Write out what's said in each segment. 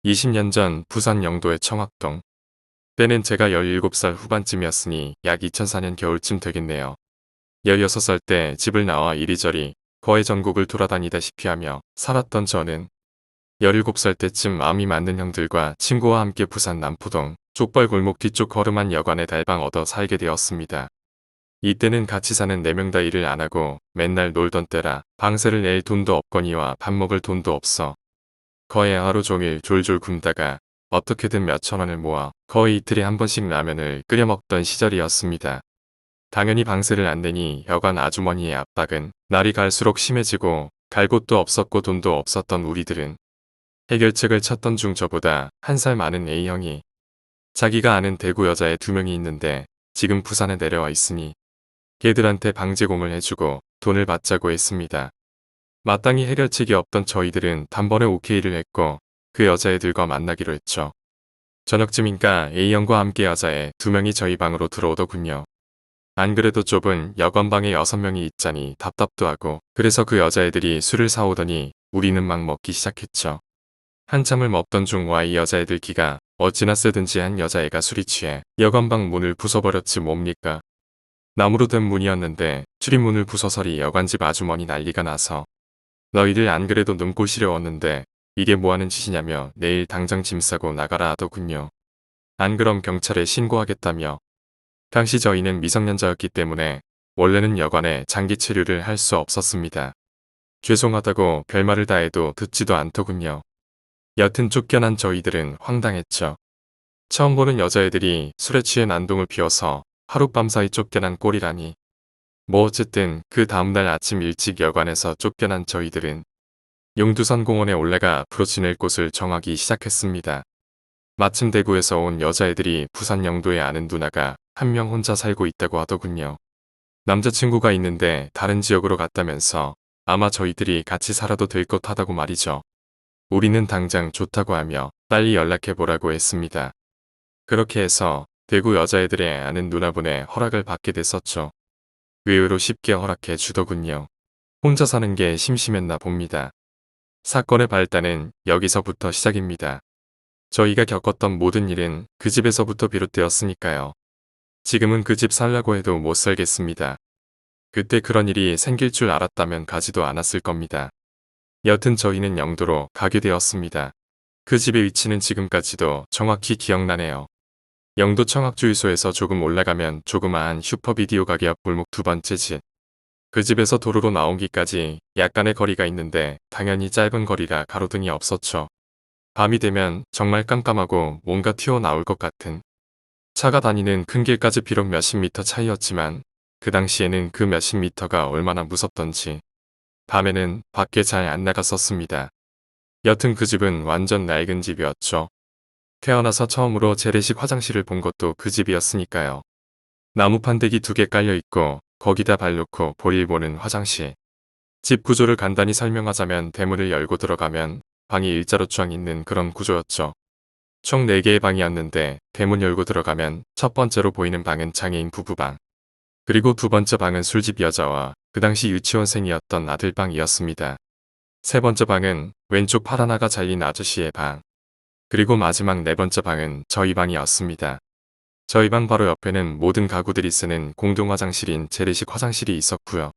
20년 전 부산 영도의 청학동. 때는 제가 17살 후반쯤이었으니 약 2004년 겨울쯤 되겠네요. 16살 때 집을 나와 이리저리 거의 전국을 돌아다니다시피 하며 살았던 저는 17살 때쯤 마음이 맞는 형들과 친구와 함께 부산 남포동 족발 골목 뒤쪽 허름한 여관에 달방 얻어 살게 되었습니다. 이때는 같이 사는 4명 다 일을 안 하고 맨날 놀던 때라 방세를 낼 돈도 없거니와 밥 먹을 돈도 없어 거의 하루 종일 졸졸 굶다가 어떻게든 몇천 원을 모아 거의 이틀에 한 번씩 라면을 끓여 먹던 시절이었습니다. 당연히 방세를 안 내니 여관 아주머니의 압박은 날이 갈수록 심해지고 갈 곳도 없었고 돈도 없었던 우리들은 해결책을 찾던 중 저보다 한 살 많은 A형이 자기가 아는 대구 여자애 2명이 있는데 지금 부산에 내려와 있으니 걔들한테 방제공을 해주고 돈을 받자고 했습니다. 마땅히 해결책이 없던 저희들은 단번에 오케이를 했고 그 여자애들과 만나기로 했죠. 저녁쯤인가 A형과 함께 여자애 2명이 저희 방으로 들어오더군요. 안 그래도 좁은 여관방에 6명이 있자니 답답도 하고 그래서 그 여자애들이 술을 사오더니 우리는 막 먹기 시작했죠. 한참을 먹던 중 Y 여자애들 기가 어찌나 세든지 한 여자애가 술이 취해 여관방 문을 부숴버렸지 뭡니까. 나무로 된 문이었는데 출입문을 부숴서리 여관집 아주머니 난리가 나서 너희들 안 그래도 눈꼴 시려웠는데 이게 뭐하는 짓이냐며 내일 당장 짐 싸고 나가라 하더군요. 안 그럼 경찰에 신고하겠다며. 당시 저희는 미성년자였기 때문에 원래는 여관에 장기 체류를 할 수 없었습니다. 죄송하다고 별말을 다 해도 듣지도 않더군요. 여튼 쫓겨난 저희들은 황당했죠. 처음 보는 여자애들이 술에 취해 난동을 피워서 하룻밤 사이 쫓겨난 꼴이라니. 뭐 어쨌든 그 다음날 아침 일찍 여관에서 쫓겨난 저희들은 용두산 공원에 올라가 앞으로 지낼 곳을 정하기 시작했습니다. 마침 대구에서 온 여자애들이 부산 영도에 아는 누나가 한 명 혼자 살고 있다고 하더군요. 남자친구가 있는데 다른 지역으로 갔다면서 아마 저희들이 같이 살아도 될 것 하다고 말이죠. 우리는 당장 좋다고 하며 빨리 연락해보라고 했습니다. 그렇게 해서 대구 여자애들의 아는 누나분의 허락을 받게 됐었죠. 의외로 쉽게 허락해 주더군요. 혼자 사는 게 심심했나 봅니다. 사건의 발단은 여기서부터 시작입니다. 저희가 겪었던 모든 일은 그 집에서부터 비롯되었으니까요. 지금은 그 집 살라고 해도 못 살겠습니다. 그때 그런 일이 생길 줄 알았다면 가지도 않았을 겁니다. 여튼 저희는 영도로 가게 되었습니다. 그 집의 위치는 지금까지도 정확히 기억나네요. 영도 청학주유소에서 조금 올라가면 조그마한 슈퍼비디오 가게 앞 골목 2번째 집. 그 집에서 도로로 나오기까지 약간의 거리가 있는데 당연히 짧은 거리라 가로등이 없었죠. 밤이 되면 정말 깜깜하고 뭔가 튀어나올 것 같은 차가 다니는 큰 길까지 비록 몇십 미터 차이였지만 그 당시에는 그 몇십 미터가 얼마나 무섭던지 밤에는 밖에 잘 안 나갔었습니다. 여튼 그 집은 완전 낡은 집이었죠. 태어나서 처음으로 재래식 화장실을 본 것도 그 집이었으니까요. 나무 판대기 2개 깔려있고 거기다 발 놓고 볼일 보는 화장실. 집 구조를 간단히 설명하자면 대문을 열고 들어가면 방이 일자로 쫙 있는 그런 구조였죠. 총 4개의 방이었는데 대문 열고 들어가면 첫 번째로 보이는 방은 장애인 부부방. 그리고 2번째 방은 술집 여자와 그 당시 유치원생이었던 아들방이었습니다. 3번째 방은 왼쪽 팔 하나가 잘린 아저씨의 방. 그리고 마지막 4번째 방은 저희 방이었습니다. 저희 방 바로 옆에는 모든 가구들이 쓰는 공동 화장실인 재래식 화장실이 있었고요.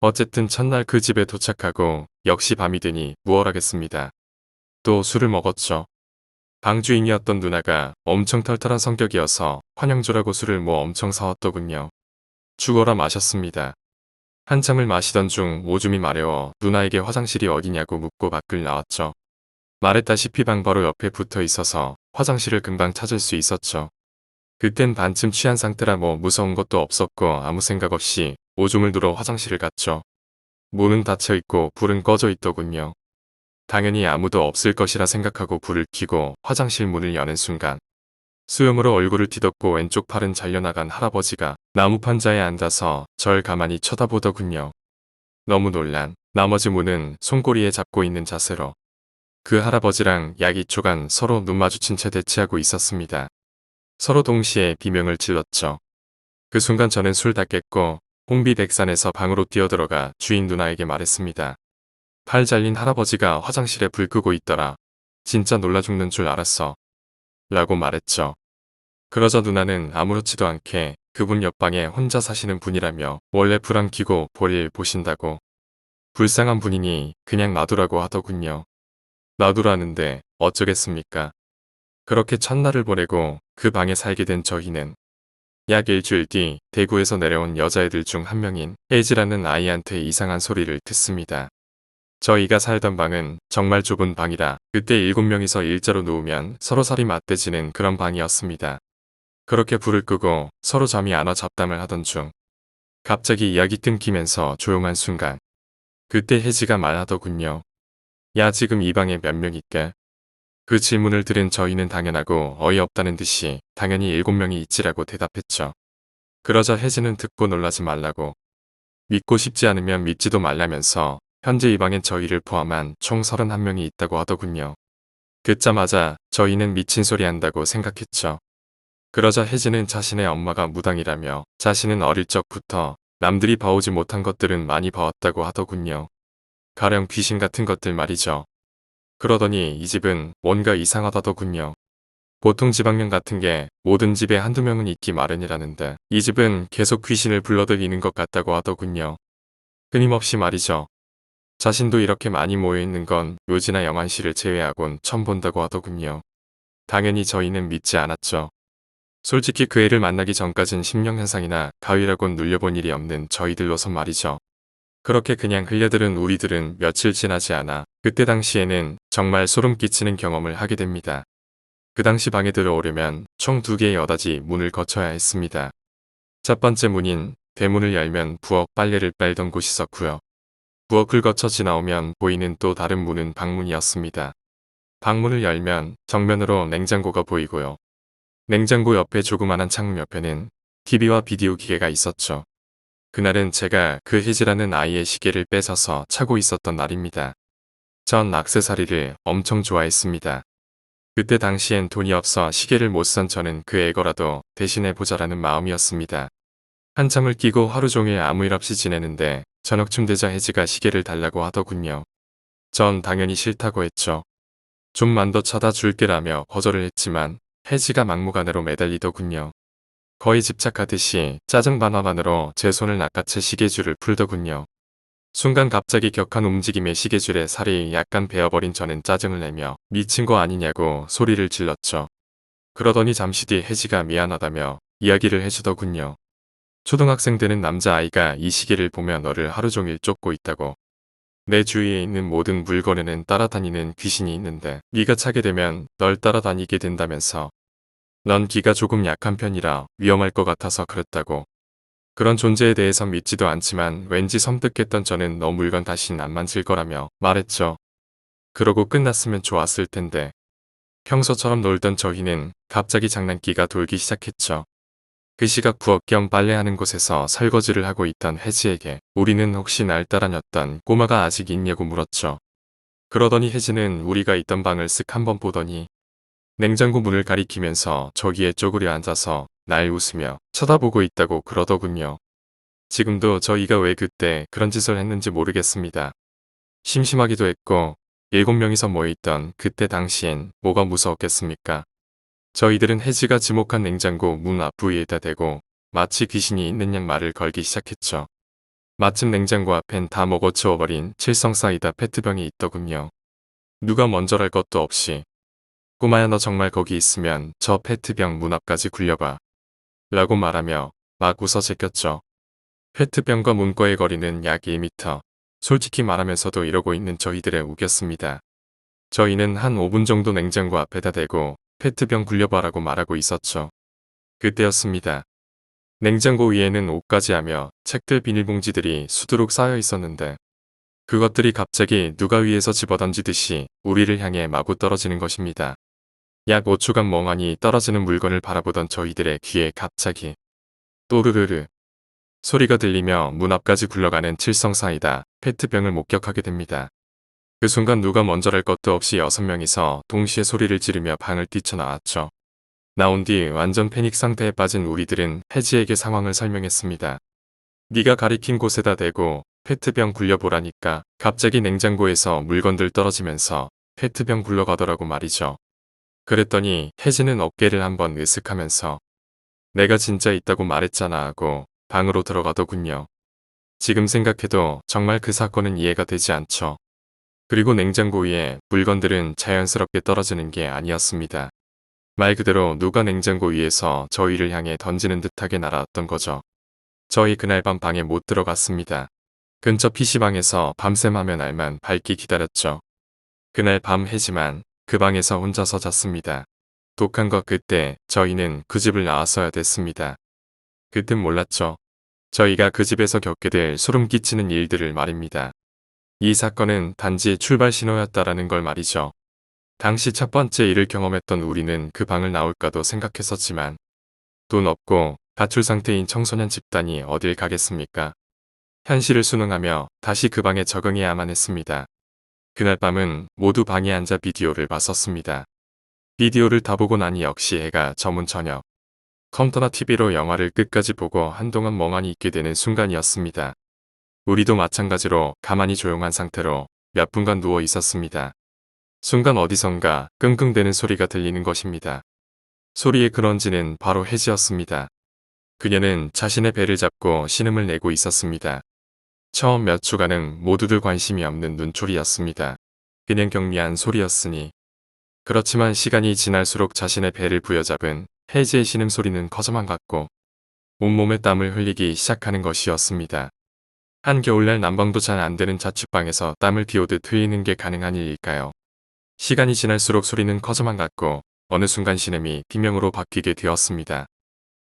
어쨌든 첫날 그 집에 도착하고 역시 밤이 되니 무얼하겠습니다. 또 술을 먹었죠. 방 주인이었던 누나가 엄청 털털한 성격이어서 환영주라고 술을 뭐 엄청 사왔더군요. 죽어라 마셨습니다. 한참을 마시던 중 오줌이 마려워 누나에게 화장실이 어디냐고 묻고 밖을 나왔죠. 말했다시피 방 바로 옆에 붙어 있어서 화장실을 금방 찾을 수 있었죠. 그땐 반쯤 취한 상태라 뭐 무서운 것도 없었고 아무 생각 없이 오줌을 누러 화장실을 갔죠. 문은 닫혀 있고 불은 꺼져 있더군요. 당연히 아무도 없을 것이라 생각하고 불을 켜고 화장실 문을 여는 순간 수염으로 얼굴을 뒤덮고 왼쪽 팔은 잘려나간 할아버지가 나무 판자에 앉아서 절 가만히 쳐다보더군요. 너무 놀란 나머지 문은 손꼬리에 잡고 있는 자세로 그 할아버지랑 약 2초간 서로 눈 마주친 채 대치하고 있었습니다. 서로 동시에 비명을 질렀죠. 그 순간 저는 술 다 깼고 홍비백산에서 방으로 뛰어들어가 주인 누나에게 말했습니다. 팔 잘린 할아버지가 화장실에 불 끄고 있더라. 진짜 놀라 죽는 줄 알았어. 라고 말했죠. 그러자 누나는 아무렇지도 않게 그분 옆방에 혼자 사시는 분이라며 원래 불 안 켜고 볼일 보신다고. 불쌍한 분이니 그냥 놔두라고 하더군요. 놔두라는데 어쩌겠습니까? 그렇게 첫날을 보내고 그 방에 살게 된 저희는 약 일주일 뒤 대구에서 내려온 여자애들 중 한 명인 혜지라는 아이한테 이상한 소리를 듣습니다. 저희가 살던 방은 정말 좁은 방이라 그때 7명이서 일자로 누우면 서로살이 맞대지는 그런 방이었습니다. 그렇게 불을 끄고 서로 잠이 안 와 잡담을 하던 중 갑자기 이야기 끊기면서 조용한 순간 그때 혜지가 말하더군요. 야 지금 이 방에 몇 명 있게? 그 질문을 들은 저희는 당연하고 어이없다는 듯이 당연히 7명이 있지라고 대답했죠. 그러자 혜지는 듣고 놀라지 말라고 믿고 싶지 않으면 믿지도 말라면서 현재 이 방엔 저희를 포함한 총 31명이 있다고 하더군요. 듣자마자 저희는 미친 소리 한다고 생각했죠. 그러자 혜지는 자신의 엄마가 무당이라며 자신은 어릴 적부터 남들이 봐오지 못한 것들은 많이 봐왔다고 하더군요. 가령 귀신 같은 것들 말이죠. 그러더니 이 집은 뭔가 이상하다더군요. 보통 지방령 같은 게 모든 집에 한두 명은 있기 마련이라는데 이 집은 계속 귀신을 불러들이는 것 같다고 하더군요. 끊임없이 말이죠. 자신도 이렇게 많이 모여있는 건 묘지나 영안실을 제외하곤 처음 본다고 하더군요. 당연히 저희는 믿지 않았죠. 솔직히 그 애를 만나기 전까진 심령현상이나 가위라곤 눌려본 일이 없는 저희들로선 말이죠. 그렇게 그냥 흘려들은 우리들은 며칠 지나지 않아 그때 당시에는 정말 소름 끼치는 경험을 하게 됩니다. 그 당시 방에 들어오려면 총 2개의 여닫이 문을 거쳐야 했습니다. 첫 번째 문인 대문을 열면 부엌 빨래를 빨던 곳이 있었고요. 부엌을 거쳐 지나오면 보이는 또 다른 문은 방문이었습니다. 방문을 열면 정면으로 냉장고가 보이고요. 냉장고 옆에 조그마한 창문 옆에는 TV와 비디오 기계가 있었죠. 그날은 제가 그 혜지라는 아이의 시계를 뺏어서 차고 있었던 날입니다. 전 액세서리를 엄청 좋아했습니다. 그때 당시엔 돈이 없어 시계를 못 산 저는 그 애거라도 대신해보자라는 마음이었습니다. 한참을 끼고 하루 종일 아무 일 없이 지내는데 저녁쯤 되자 혜지가 시계를 달라고 하더군요. 전 당연히 싫다고 했죠. 좀만 더 쳐다 줄게라며 거절을 했지만 혜지가 막무가내로 매달리더군요. 거의 집착하듯이 짜증 반화반으로 제 손을 낚아채 시계줄을 풀더군요. 순간 갑자기 격한 움직임에 시계줄에 살이 약간 베어버린 저는 짜증을 내며 미친 거 아니냐고 소리를 질렀죠. 그러더니 잠시 뒤 혜지가 미안하다며 이야기를 해주더군요. 초등학생 되는 남자아이가 이 시계를 보며 너를 하루 종일 쫓고 있다고. 내 주위에 있는 모든 물건에는 따라다니는 귀신이 있는데 네가 차게 되면 널 따라다니게 된다면서. 넌 기가 조금 약한 편이라 위험할 것 같아서 그랬다고. 그런 존재에 대해선 믿지도 않지만 왠지 섬뜩했던 저는 너 물건 다신 안 만질 거라며 말했죠. 그러고 끝났으면 좋았을 텐데. 평소처럼 놀던 저희는 갑자기 장난기가 돌기 시작했죠. 그 시각 부엌 겸 빨래하는 곳에서 설거지를 하고 있던 혜지에게 우리는 혹시 날 따라녔던 꼬마가 아직 있냐고 물었죠. 그러더니 혜지는 우리가 있던 방을 쓱 한번 보더니 냉장고 문을 가리키면서 저기에 쪼그려 앉아서 날 웃으며 쳐다보고 있다고 그러더군요. 지금도 저희가 왜 그때 그런 짓을 했는지 모르겠습니다. 심심하기도 했고 7명이서 모여있던 그때 당시엔 뭐가 무서웠겠습니까? 저희들은 혜지가 지목한 냉장고 문 앞부위에다 대고 마치 귀신이 있는 양 말을 걸기 시작했죠. 마침 냉장고 앞엔 다 먹어치워버린 칠성사이다 페트병이 있더군요. 누가 먼저랄 것도 없이 꼬마야 너 정말 거기 있으면 저 페트병 문 앞까지 굴려봐. 라고 말하며 막 웃어 제꼈죠. 페트병과 문과의 거리는 약 1m. 솔직히 말하면서도 이러고 있는 저희들에 우겼습니다. 저희는 한 5분 정도 냉장고 앞에다 대고 페트병 굴려봐라고 말하고 있었죠. 그때였습니다. 냉장고 위에는 옷까지 하며 책들 비닐봉지들이 수두룩 쌓여 있었는데 그것들이 갑자기 누가 위에서 집어던지듯이 우리를 향해 마구 떨어지는 것입니다. 약 5초간 멍하니 떨어지는 물건을 바라보던 저희들의 귀에 갑자기 또르르르 소리가 들리며 문 앞까지 굴러가는 칠성사이다 페트병을 목격하게 됩니다. 그 순간 누가 먼저랄 것도 없이 6명이서 동시에 소리를 지르며 방을 뛰쳐나왔죠. 나온 뒤 완전 패닉 상태에 빠진 우리들은 혜지에게 상황을 설명했습니다. 네가 가리킨 곳에다 대고 페트병 굴려보라니까 갑자기 냉장고에서 물건들 떨어지면서 페트병 굴러가더라고 말이죠. 그랬더니 혜진은 어깨를 한번 으쓱하면서 내가 진짜 있다고 말했잖아 하고 방으로 들어가더군요. 지금 생각해도 정말 그 사건은 이해가 되지 않죠. 그리고 냉장고 위에 물건들은 자연스럽게 떨어지는 게 아니었습니다. 말 그대로 누가 냉장고 위에서 저희를 향해 던지는 듯하게 날아왔던 거죠. 저희 그날 밤 방에 못 들어갔습니다. 근처 PC방에서 밤샘 하면 알만 밝기 기다렸죠. 그날 밤 해지만 그 방에서 혼자서 잤습니다. 독한 것 그때 저희는 그 집을 나왔어야 됐습니다. 그땐 몰랐죠. 저희가 그 집에서 겪게 될 소름 끼치는 일들을 말입니다. 이 사건은 단지 출발 신호였다라는 걸 말이죠. 당시 첫 번째 일을 경험했던 우리는 그 방을 나올까도 생각했었지만 돈 없고 가출 상태인 청소년 집단이 어딜 가겠습니까? 현실을 순응하며 다시 그 방에 적응해야만 했습니다. 그날 밤은 모두 방에 앉아 비디오를 봤었습니다. 비디오를 다 보고 나니 역시 해가 저문 저녁. 컴퓨터나 TV로 영화를 끝까지 보고 한동안 멍하니 있게 되는 순간이었습니다. 우리도 마찬가지로 가만히 조용한 상태로 몇 분간 누워 있었습니다. 순간 어디선가 끙끙대는 소리가 들리는 것입니다. 소리의 근원지는 바로 혜지였습니다. 그녀는 자신의 배를 잡고 신음을 내고 있었습니다. 처음 몇 초간은 모두들 관심이 없는 눈초리였습니다. 그냥 경미한 소리였으니. 그렇지만 시간이 지날수록 자신의 배를 부여잡은 혜지의 신음소리는 커져만 갔고 온몸에 땀을 흘리기 시작하는 것이었습니다. 한겨울날 난방도 잘 안되는 자취방에서 땀을 비오듯 흘리는 게 가능한 일일까요? 시간이 지날수록 소리는 커져만 갔고 어느 순간 신음이 비명으로 바뀌게 되었습니다.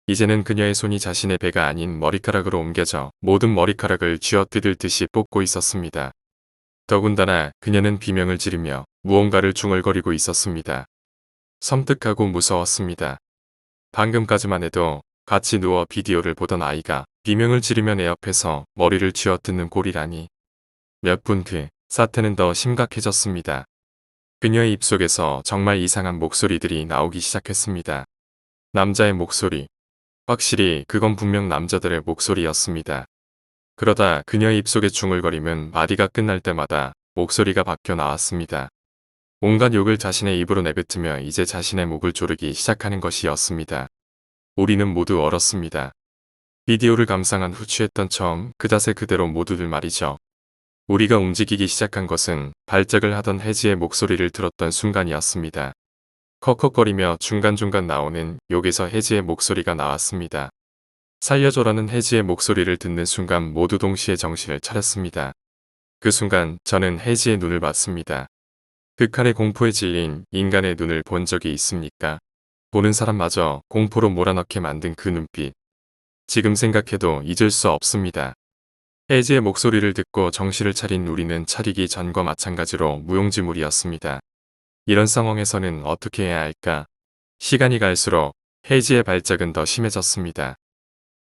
이제는 그녀의 손이 자신의 배가 아닌 머리카락으로 옮겨져 모든 머리카락을 쥐어뜯을 듯이 뽑고 있었습니다. 더군다나 그녀는 비명을 지르며 무언가를 중얼거리고 있었습니다. 섬뜩하고 무서웠습니다. 방금까지만 해도 같이 누워 비디오를 보던 아이가 비명을 지르며 내 옆에서 머리를 쥐어뜯는 꼴이라니. 몇 분 뒤 사태는 더 심각해졌습니다. 그녀의 입속에서 정말 이상한 목소리들이 나오기 시작했습니다. 남자의 목소리. 확실히 그건 분명 남자들의 목소리였습니다. 그러다 그녀의 입속의 중얼거림은 마디가 끝날 때마다 목소리가 바뀌어 나왔습니다. 온갖 욕을 자신의 입으로 내뱉으며 이제 자신의 목을 조르기 시작하는 것이었습니다. 우리는 모두 얼었습니다. 비디오를 감상한 후 취했던 처음 그 자세 그대로 모두들 말이죠. 우리가 움직이기 시작한 것은 발작을 하던 혜지의 목소리를 들었던 순간이었습니다. 컥컥거리며 중간중간 나오는 욕에서 혜지의 목소리가 나왔습니다. 살려줘라는 혜지의 목소리를 듣는 순간 모두 동시에 정신을 차렸습니다. 그 순간 저는 혜지의 눈을 봤습니다. 극한의 공포에 질린 인간의 눈을 본 적이 있습니까? 보는 사람마저 공포로 몰아넣게 만든 그 눈빛. 지금 생각해도 잊을 수 없습니다. 혜지의 목소리를 듣고 정신을 차린 우리는 차리기 전과 마찬가지로 무용지물이었습니다. 이런 상황에서는 어떻게 해야 할까? 시간이 갈수록 혜지의 발작은 더 심해졌습니다.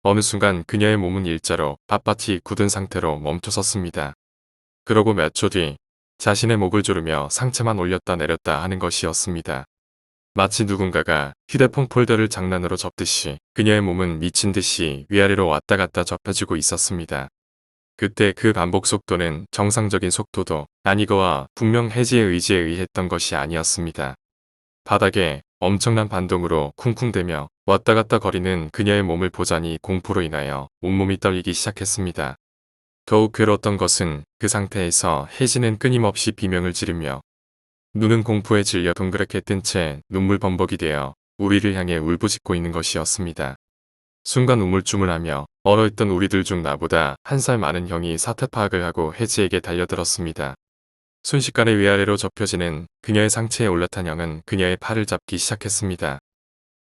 어느 순간 그녀의 몸은 일자로 빳빳이 굳은 상태로 멈춰섰습니다. 그러고 몇 초 뒤 자신의 목을 조르며 상체만 올렸다 내렸다 하는 것이었습니다. 마치 누군가가 휴대폰 폴더를 장난으로 접듯이 그녀의 몸은 미친 듯이 위아래로 왔다 갔다 접혀지고 있었습니다. 그때 그 반복 속도는 정상적인 속도도 아니거와 분명 혜지의 의지에 의했던 것이 아니었습니다. 바닥에 엄청난 반동으로 쿵쿵대며 왔다 갔다 거리는 그녀의 몸을 보자니 공포로 인하여 온몸이 떨리기 시작했습니다. 더욱 괴로웠던 것은 그 상태에서 혜지는 끊임없이 비명을 지르며 눈은 공포에 질려 동그랗게 뜬 채 눈물 범벅이 되어 우리를 향해 울부짖고 있는 것이었습니다. 순간 우물쭈물하며 얼어있던 우리들 중 나보다 한 살 많은 형이 사태 파악을 하고 혜지에게 달려들었습니다. 순식간에 위아래로 접혀지는 그녀의 상체에 올라탄 형은 그녀의 팔을 잡기 시작했습니다.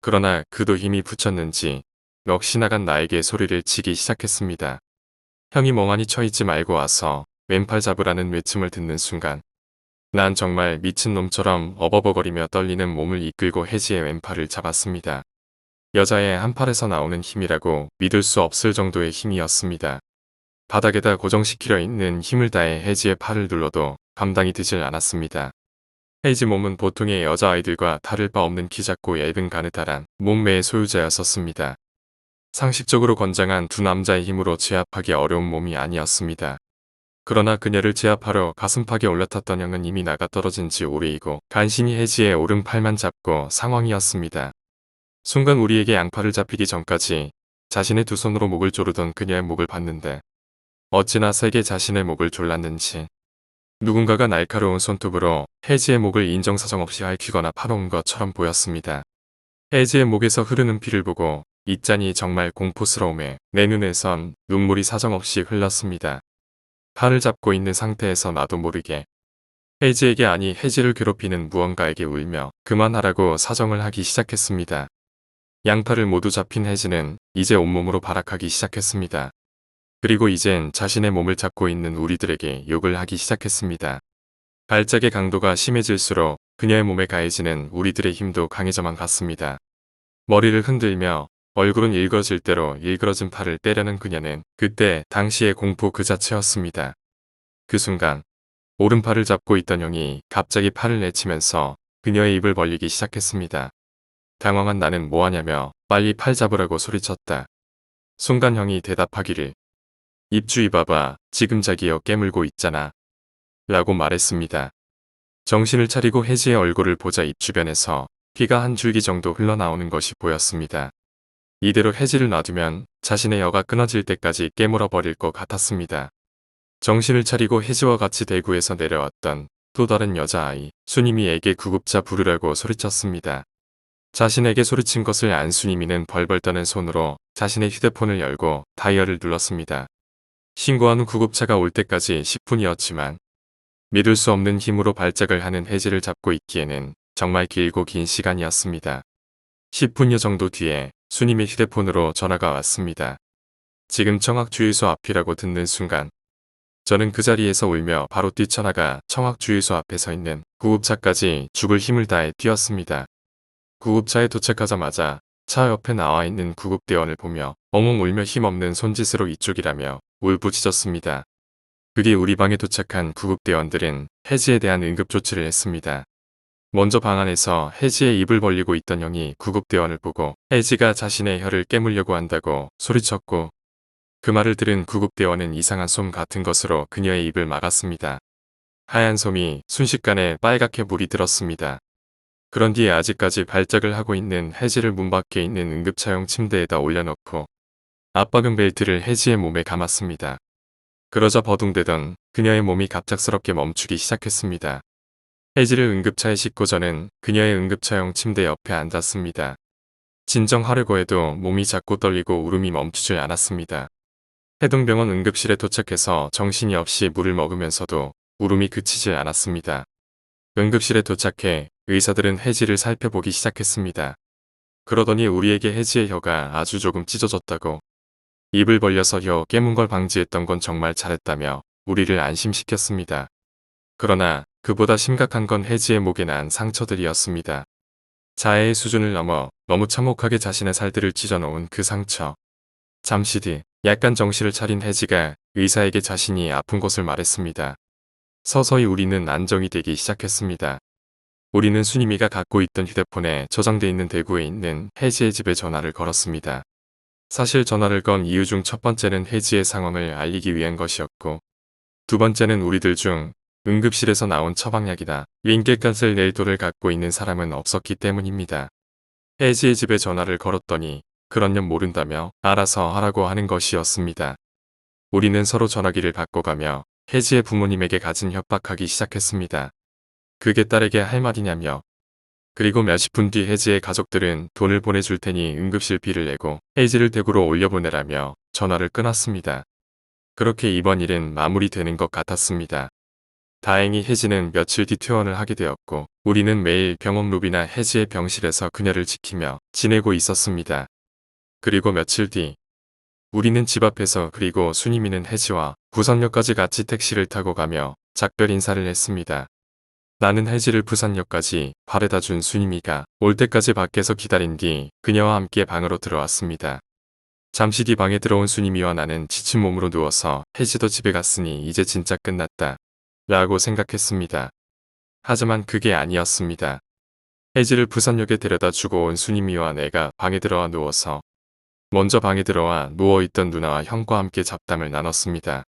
그러나 그도 힘이 붙였는지 넋이 나간 나에게 소리를 치기 시작했습니다. 형이 멍하니 쳐있지 말고 와서 왼팔 잡으라는 외침을 듣는 순간 난 정말 미친놈처럼 어버버거리며 떨리는 몸을 이끌고 혜지의 왼팔을 잡았습니다. 여자의 한 팔에서 나오는 힘이라고 믿을 수 없을 정도의 힘이었습니다. 바닥에다 고정시키려 있는 힘을 다해 혜지의 팔을 눌러도 감당이 되질 않았습니다. 혜지 몸은 보통의 여자아이들과 다를 바 없는 키 작고 얇은 가느다란 몸매의 소유자였었습니다. 상식적으로 건장한 두 남자의 힘으로 제압하기 어려운 몸이 아니었습니다. 그러나 그녀를 제압하러 가슴팍에 올라탔던 형은 이미 나가 떨어진 지 오래이고 간신히 혜지의 오른팔만 잡고 상황이었습니다. 순간 우리에게 양팔을 잡히기 전까지 자신의 두 손으로 목을 조르던 그녀의 목을 봤는데 어찌나 세게 자신의 목을 졸랐는지 누군가가 날카로운 손톱으로 혜지의 목을 인정사정 없이 핥히거나 파놓은 것처럼 보였습니다. 혜지의 목에서 흐르는 피를 보고 있자니 정말 공포스러움에 내 눈에선 눈물이 사정없이 흘렀습니다. 팔을 잡고 있는 상태에서 나도 모르게 혜지에게 아니 혜지를 괴롭히는 무언가에게 울며 그만하라고 사정을 하기 시작했습니다. 양팔을 모두 잡힌 혜지는 이제 온몸으로 발악하기 시작했습니다. 그리고 이젠 자신의 몸을 잡고 있는 우리들에게 욕을 하기 시작했습니다. 발작의 강도가 심해질수록 그녀의 몸에 가해지는 우리들의 힘도 강해져만 갔습니다. 머리를 흔들며 얼굴은 일그러질 대로 일그러진 팔을 때려는 그녀는 그때 당시의 공포 그 자체였습니다. 그 순간 오른팔을 잡고 있던 형이 갑자기 팔을 내치면서 그녀의 입을 벌리기 시작했습니다. 당황한 나는 뭐하냐며 빨리 팔 잡으라고 소리쳤다. 순간 형이 대답하기를 입주위 봐봐 지금 자기여 깨물고 있잖아 라고 말했습니다. 정신을 차리고 혜지의 얼굴을 보자 입 주변에서 피가 한 줄기 정도 흘러나오는 것이 보였습니다. 이대로 혜지를 놔두면 자신의 여가 끊어질 때까지 깨물어 버릴 것 같았습니다. 정신을 차리고 혜지와 같이 대구에서 내려왔던 또 다른 여자아이 순임이에게 구급차 부르라고 소리쳤습니다. 자신에게 소리친 것을 안 순임이는 벌벌 떠는 손으로 자신의 휴대폰을 열고 다이얼을 눌렀습니다. 신고한 후 구급차가 올 때까지 10분이었지만 믿을 수 없는 힘으로 발작을 하는 혜지를 잡고 있기에는 정말 길고 긴 시간이었습니다. 10분여 정도 뒤에 순임의 휴대폰으로 전화가 왔습니다. 지금 청학주유소 앞이라고 듣는 순간 저는 그 자리에서 울며 바로 뛰쳐나가 청학주유소 앞에 서 있는 구급차까지 죽을 힘을 다해 뛰었습니다. 구급차에 도착하자마자 차 옆에 나와 있는 구급대원을 보며 엉엉 울며 힘없는 손짓으로 이쪽이라며 울부짖었습니다. 그 뒤 우리 방에 도착한 구급대원들은 혜지에 대한 응급조치를 했습니다. 먼저 방 안에서 혜지의 입을 벌리고 있던 형이 구급대원을 보고 혜지가 자신의 혀를 깨물려고 한다고 소리쳤고 그 말을 들은 구급대원은 이상한 솜 같은 것으로 그녀의 입을 막았습니다. 하얀 솜이 순식간에 빨갛게 물이 들었습니다. 그런 뒤에 아직까지 발작을 하고 있는 혜지를 문 밖에 있는 응급차용 침대에다 올려놓고 압박은 벨트를 혜지의 몸에 감았습니다. 그러자 버둥대던 그녀의 몸이 갑작스럽게 멈추기 시작했습니다. 혜지를 응급차에 싣고 저는 그녀의 응급차용 침대 옆에 앉았습니다. 진정하려고 해도 몸이 자꾸 떨리고 울음이 멈추질 않았습니다. 해동병원 응급실에 도착해서 정신이 없이 물을 먹으면서도 울음이 그치질 않았습니다. 응급실에 도착해 의사들은 혜지를 살펴보기 시작했습니다. 그러더니 우리에게 혜지의 혀가 아주 조금 찢어졌다고 입을 벌려서 혀 깨문 걸 방지했던 건 정말 잘했다며 우리를 안심시켰습니다. 그러나 그보다 심각한 건 혜지의 목에 난 상처들이었습니다. 자해의 수준을 넘어 너무 참혹하게 자신의 살들을 찢어놓은 그 상처. 잠시 뒤 약간 정신을 차린 혜지가 의사에게 자신이 아픈 곳을 말했습니다. 서서히 우리는 안정이 되기 시작했습니다. 우리는 순임이가 갖고 있던 휴대폰에 저장돼 있는 대구에 있는 혜지의 집에 전화를 걸었습니다. 사실 전화를 건 이유 중 첫 번째는 혜지의 상황을 알리기 위한 것이었고 두 번째는 우리들 중 응급실에서 나온 처방약이나 윙게가슬 넬도를 갖고 있는 사람은 없었기 때문입니다. 혜지의 집에 전화를 걸었더니 그런 년 모른다며 알아서 하라고 하는 것이었습니다. 우리는 서로 전화기를 바꿔가며 혜지의 부모님에게 가진 협박하기 시작했습니다. 그게 딸에게 할 말이냐며. 그리고 몇십 분 뒤 혜지의 가족들은 돈을 보내줄 테니 응급실비를 내고 혜지를 대구로 올려보내라며 전화를 끊었습니다. 그렇게 이번 일은 마무리되는 것 같았습니다. 다행히 혜지는 며칠 뒤 퇴원을 하게 되었고 우리는 매일 병원 로비나 혜지의 병실에서 그녀를 지키며 지내고 있었습니다. 그리고 며칠 뒤 우리는 집 앞에서 그리고 순임이는 혜지와 부산역까지 같이 택시를 타고 가며 작별 인사를 했습니다. 나는 혜지를 부산역까지 바래다 준 순임이가 올 때까지 밖에서 기다린 뒤 그녀와 함께 방으로 들어왔습니다. 잠시 뒤 방에 들어온 순임이와 나는 지친 몸으로 누워서 혜지도 집에 갔으니 이제 진짜 끝났다 라고 생각했습니다. 하지만 그게 아니었습니다. 혜지를 부산역에 데려다 주고 온 순임이와 내가 방에 들어와 누워서 먼저 방에 들어와 누워있던 누나와 형과 함께 잡담을 나눴습니다.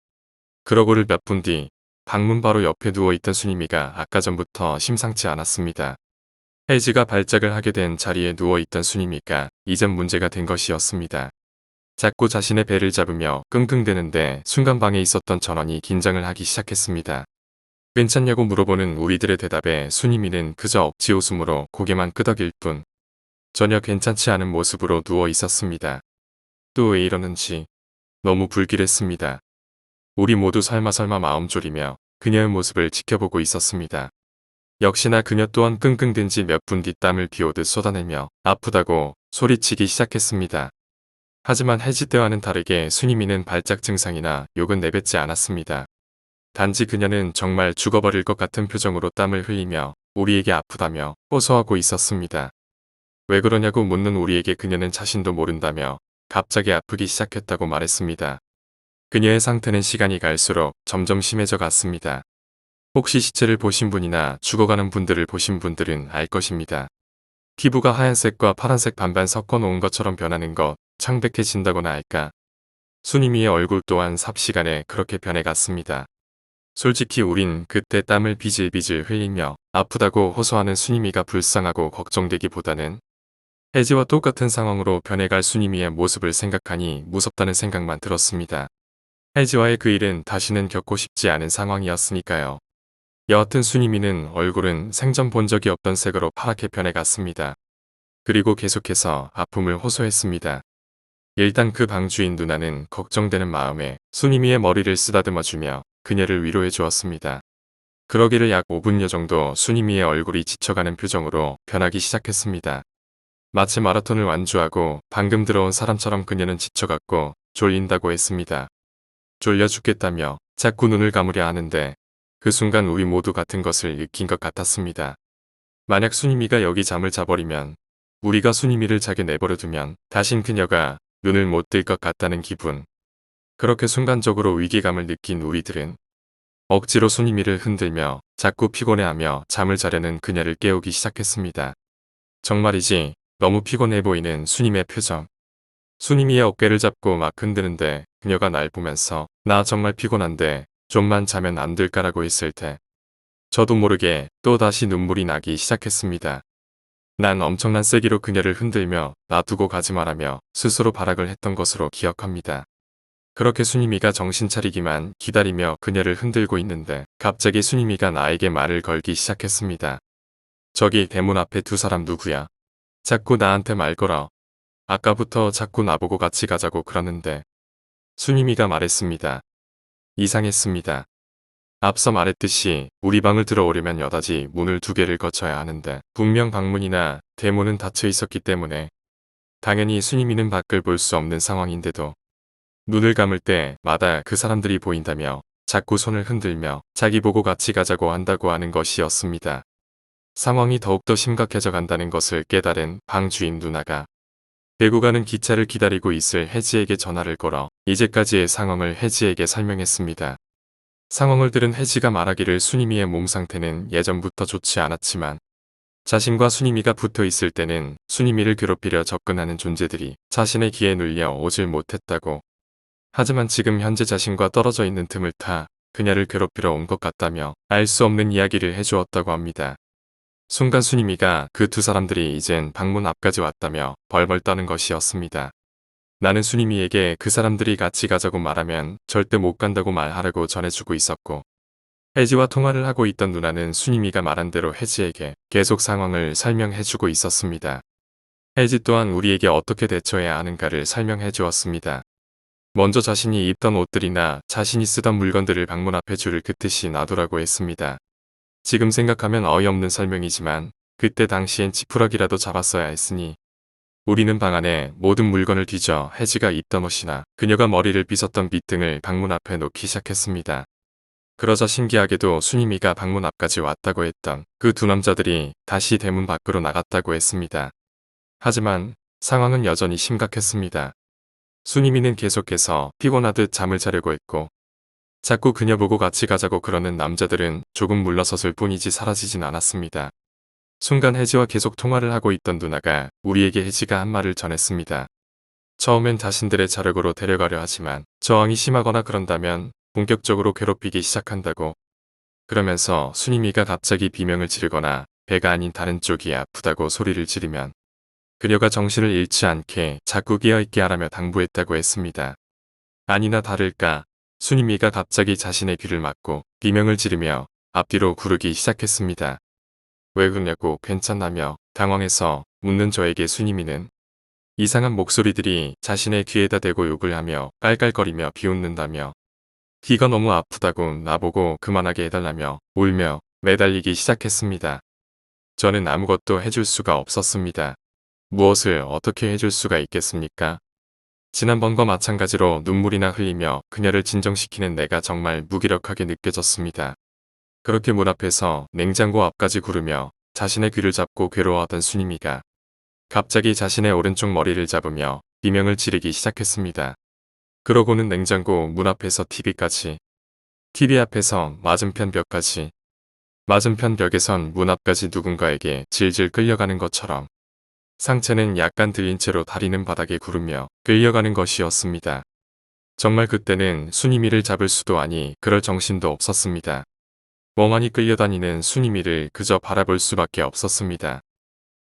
그러고를 몇 분 뒤 방문 바로 옆에 누워있던 순임이가 아까 전부터 심상치 않았습니다. 혜지가 발작을 하게 된 자리에 누워있던 순임이가 이젠 문제가 된 것이었습니다. 자꾸 자신의 배를 잡으며 끙끙대는데 순간 방에 있었던 전원이 긴장을 하기 시작했습니다. 괜찮냐고 물어보는 우리들의 대답에 순임이는 그저 억지 웃음으로 고개만 끄덕일 뿐 전혀 괜찮지 않은 모습으로 누워 있었습니다. 또 왜 이러는지 너무 불길했습니다. 우리 모두 설마 마음 졸이며 그녀의 모습을 지켜보고 있었습니다. 역시나 그녀 또한 끙끙댄 지 몇 분 뒤 땀을 비오듯 쏟아내며 아프다고 소리치기 시작했습니다. 하지만 혜지 때와는 다르게 순임이는 발작 증상이나 욕은 내뱉지 않았습니다. 단지 그녀는 정말 죽어버릴 것 같은 표정으로 땀을 흘리며 우리에게 아프다며 호소하고 있었습니다. 왜 그러냐고 묻는 우리에게 그녀는 자신도 모른다며 갑자기 아프기 시작했다고 말했습니다. 그녀의 상태는 시간이 갈수록 점점 심해져 갔습니다. 혹시 시체를 보신 분이나 죽어가는 분들을 보신 분들은 알 것입니다. 피부가 하얀색과 파란색 반반 섞어 놓은 것처럼 변하는 것, 창백해진다거나 할까. 순임이의 얼굴 또한 삽시간에 그렇게 변해갔습니다. 솔직히 우린 그때 땀을 비질비질 흘리며 아프다고 호소하는 순임이가 불쌍하고 걱정되기보다는 혜지와 똑같은 상황으로 변해갈 순임이의 모습을 생각하니 무섭다는 생각만 들었습니다. 혜지와의 그 일은 다시는 겪고 싶지 않은 상황이었으니까요. 여하튼 순임이는 얼굴은 생전 본 적이 없던 색으로 파랗게 변해갔습니다. 그리고 계속해서 아픔을 호소했습니다. 일단 그 방주인 누나는 걱정되는 마음에 순임이의 머리를 쓰다듬어주며 그녀를 위로해 주었습니다. 그러기를 약 5분여 정도 순임이의 얼굴이 지쳐가는 표정으로 변하기 시작했습니다. 마치 마라톤을 완주하고 방금 들어온 사람처럼 그녀는 지쳐갔고 졸린다고 했습니다. 졸려 죽겠다며 자꾸 눈을 감으려 하는데 그 순간 우리 모두 같은 것을 느낀 것 같았습니다. 만약 순임이가 여기 잠을 자버리면 우리가 순임이를 자게 내버려두면 다신 그녀가 눈을 못 뜰 것 같다는 기분. 그렇게 순간적으로 위기감을 느낀 우리들은 억지로 순임이를 흔들며 자꾸 피곤해하며 잠을 자려는 그녀를 깨우기 시작했습니다. 정말이지 너무 피곤해 보이는 순임의 표정. 순임이의 어깨를 잡고 막 흔드는데 그녀가 날 보면서 나 정말 피곤한데 좀만 자면 안 될까라고 했을 때 저도 모르게 또다시 눈물이 나기 시작했습니다. 난 엄청난 세기로 그녀를 흔들며 놔두고 가지 말라며 스스로 발악을 했던 것으로 기억합니다. 그렇게 순임이가 정신 차리기만 기다리며 그녀를 흔들고 있는데 갑자기 순임이가 나에게 말을 걸기 시작했습니다. 저기 대문 앞에 두 사람 누구야? 자꾸 나한테 말 걸어. 아까부터 자꾸 나보고 같이 가자고 그러는데. 순임이가 말했습니다. 이상했습니다. 앞서 말했듯이 우리 방을 들어오려면 여닫이 문을 2개를 거쳐야 하는데 분명 방문이나 대문은 닫혀 있었기 때문에 당연히 순임이는 밖을 볼 수 없는 상황인데도 눈을 감을 때마다 그 사람들이 보인다며 자꾸 손을 흔들며 자기 보고 같이 가자고 한다고 하는 것이었습니다. 상황이 더욱더 심각해져 간다는 것을 깨달은 방 주인 누나가 대구 가는 기차를 기다리고 있을 혜지에게 전화를 걸어 이제까지의 상황을 혜지에게 설명했습니다. 상황을 들은 혜지가 말하기를 순임이의 몸 상태는 예전부터 좋지 않았지만 자신과 순임이가 붙어 있을 때는 순임이를 괴롭히려 접근하는 존재들이 자신의 귀에 눌려 오질 못했다고. 하지만 지금 현재 자신과 떨어져 있는 틈을 타 그녀를 괴롭히러 온 것 같다며 알 수 없는 이야기를 해주었다고 합니다. 순간 순임이가 그 두 사람들이 이젠 방문 앞까지 왔다며 벌벌 떠는 것이었습니다. 나는 순임이에게 그 사람들이 같이 가자고 말하면 절대 못 간다고 말하라고 전해주고 있었고 혜지와 통화를 하고 있던 누나는 순임이가 말한 대로 혜지에게 계속 상황을 설명해주고 있었습니다. 혜지 또한 우리에게 어떻게 대처해야 하는가를 설명해 주었습니다. 먼저 자신이 입던 옷들이나 자신이 쓰던 물건들을 방문 앞에 줄을 긋듯이 놔두라고 했습니다. 지금 생각하면 어이없는 설명이지만 그때 당시엔 지푸라기라도 잡았어야 했으니 우리는 방 안에 모든 물건을 뒤져 혜지가 입던 옷이나 그녀가 머리를 빗었던 빗 등을 방문 앞에 놓기 시작했습니다. 그러자 신기하게도 순임이가 방문 앞까지 왔다고 했던 그 두 남자들이 다시 대문 밖으로 나갔다고 했습니다. 하지만 상황은 여전히 심각했습니다. 순임이는 계속해서 피곤하듯 잠을 자려고 했고 자꾸 그녀 보고 같이 가자고 그러는 남자들은 조금 물러섰을 뿐이지 사라지진 않았습니다. 순간 혜지와 계속 통화를 하고 있던 누나가 우리에게 혜지가 한 말을 전했습니다. 처음엔 자신들의 자력으로 데려가려 하지만 저항이 심하거나 그런다면 본격적으로 괴롭히기 시작한다고. 그러면서 순임이가 갑자기 비명을 지르거나 배가 아닌 다른 쪽이 아프다고 소리를 지르면 그녀가 정신을 잃지 않게 자꾸 깨어있게 하라며 당부했다고 했습니다. 아니나 다를까 순임이가 갑자기 자신의 귀를 막고 비명을 지르며 앞뒤로 구르기 시작했습니다. 왜 그러냐고 괜찮나며 당황해서 묻는 저에게 순임이는 이상한 목소리들이 자신의 귀에다 대고 욕을 하며 깔깔거리며 비웃는다며 귀가 너무 아프다고 나보고 그만하게 해달라며 울며 매달리기 시작했습니다. 저는 아무것도 해줄 수가 없었습니다. 무엇을 어떻게 해줄 수가 있겠습니까? 지난번과 마찬가지로 눈물이나 흘리며 그녀를 진정시키는 내가 정말 무기력하게 느껴졌습니다. 그렇게 문 앞에서 냉장고 앞까지 구르며 자신의 귀를 잡고 괴로워하던 순임이가 갑자기 자신의 오른쪽 머리를 잡으며 비명을 지르기 시작했습니다. 그러고는 냉장고 문 앞에서 TV까지, TV 앞에서 맞은편 벽까지, 맞은편 벽에선 문 앞까지 누군가에게 질질 끌려가는 것처럼 상체는 약간 들린 채로 다리는 바닥에 구르며 끌려가는 것이었습니다. 정말 그때는 순임이를 잡을 수도 아니 그럴 정신도 없었습니다. 멍하니 끌려다니는 순임이를 그저 바라볼 수밖에 없었습니다.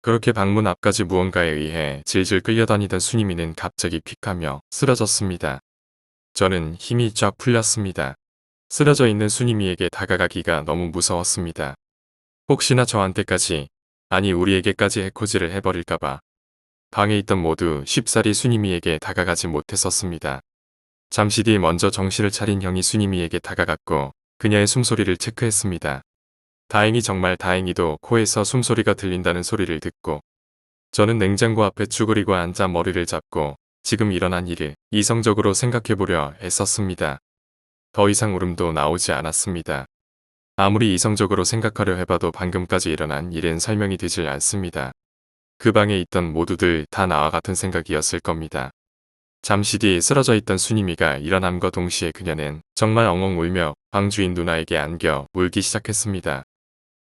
그렇게 방문 앞까지 무언가에 의해 질질 끌려다니던 순임이는 갑자기 픽하며 쓰러졌습니다. 저는 힘이 쫙 풀렸습니다. 쓰러져 있는 순임이에게 다가가기가 너무 무서웠습니다. 혹시나 저한테까지, 아니 우리에게까지 해코지를 해버릴까봐. 방에 있던 모두 쉽사리 순임이에게 다가가지 못했었습니다. 잠시 뒤 먼저 정신을 차린 형이 순임이에게 다가갔고 그녀의 숨소리를 체크했습니다. 다행히 정말 다행히도 코에서 숨소리가 들린다는 소리를 듣고 저는 냉장고 앞에 쭈그리고 앉아 머리를 잡고 지금 일어난 일을 이성적으로 생각해보려 애썼습니다. 더 이상 울음도 나오지 않았습니다. 아무리 이성적으로 생각하려 해봐도 방금까지 일어난 일은 설명이 되질 않습니다. 그 방에 있던 모두들 다 나와 같은 생각이었을 겁니다. 잠시 뒤 쓰러져 있던 순임이가 일어남과 동시에 그녀는 정말 엉엉 울며 방 주인 누나에게 안겨 울기 시작했습니다.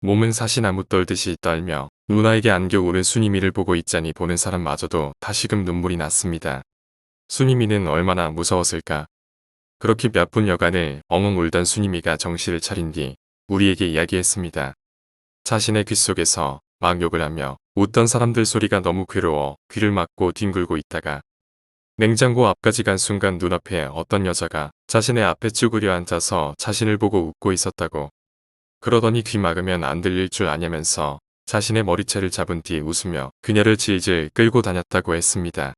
몸은 사시나무 떨듯이 떨며 누나에게 안겨 우는 순임이를 보고 있자니 보는 사람마저도 다시금 눈물이 났습니다. 순임이는 얼마나 무서웠을까. 그렇게 몇 분 여간을 엉엉 울던 순임이가 정신을 차린 뒤 우리에게 이야기했습니다. 자신의 귓속에서 막 욕을 하며 웃던 사람들 소리가 너무 괴로워 귀를 막고 뒹굴고 있다가 냉장고 앞까지 간 순간 눈앞에 어떤 여자가 자신의 앞에 쭈그려 앉아서 자신을 보고 웃고 있었다고. 그러더니 귀 막으면 안 들릴 줄 아냐면서 자신의 머리채를 잡은 뒤 웃으며 그녀를 질질 끌고 다녔다고 했습니다.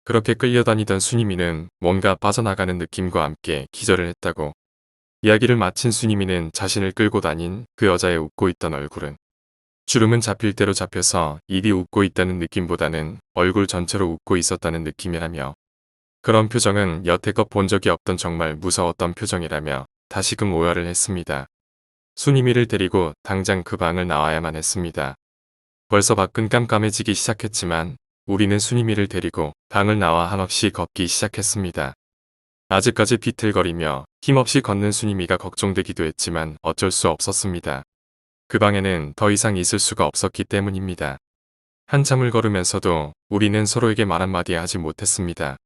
그렇게 끌려다니던 순임이는 뭔가 빠져나가는 느낌과 함께 기절을 했다고. 이야기를 마친 순임이는 자신을 끌고 다닌 그 여자의 웃고 있던 얼굴은 주름은 잡힐 대로 잡혀서 입이 웃고 있다는 느낌보다는 얼굴 전체로 웃고 있었다는 느낌이라며 그런 표정은 여태껏 본 적이 없던 정말 무서웠던 표정이라며 다시금 오열을 했습니다. 순임이를 데리고 당장 그 방을 나와야만 했습니다. 벌써 밖은 깜깜해지기 시작했지만 우리는 순임이를 데리고 방을 나와 한없이 걷기 시작했습니다. 아직까지 비틀거리며 힘없이 걷는 순임이가 걱정되기도 했지만 어쩔 수 없었습니다. 그 방에는 더 이상 있을 수가 없었기 때문입니다. 한참을 걸으면서도 우리는 서로에게 말 한마디 하지 못했습니다.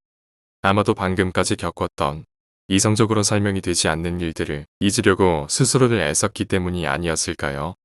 아마도 방금까지 겪었던 이성적으로 설명이 되지 않는 일들을 잊으려고 스스로를 애썼기 때문이 아니었을까요?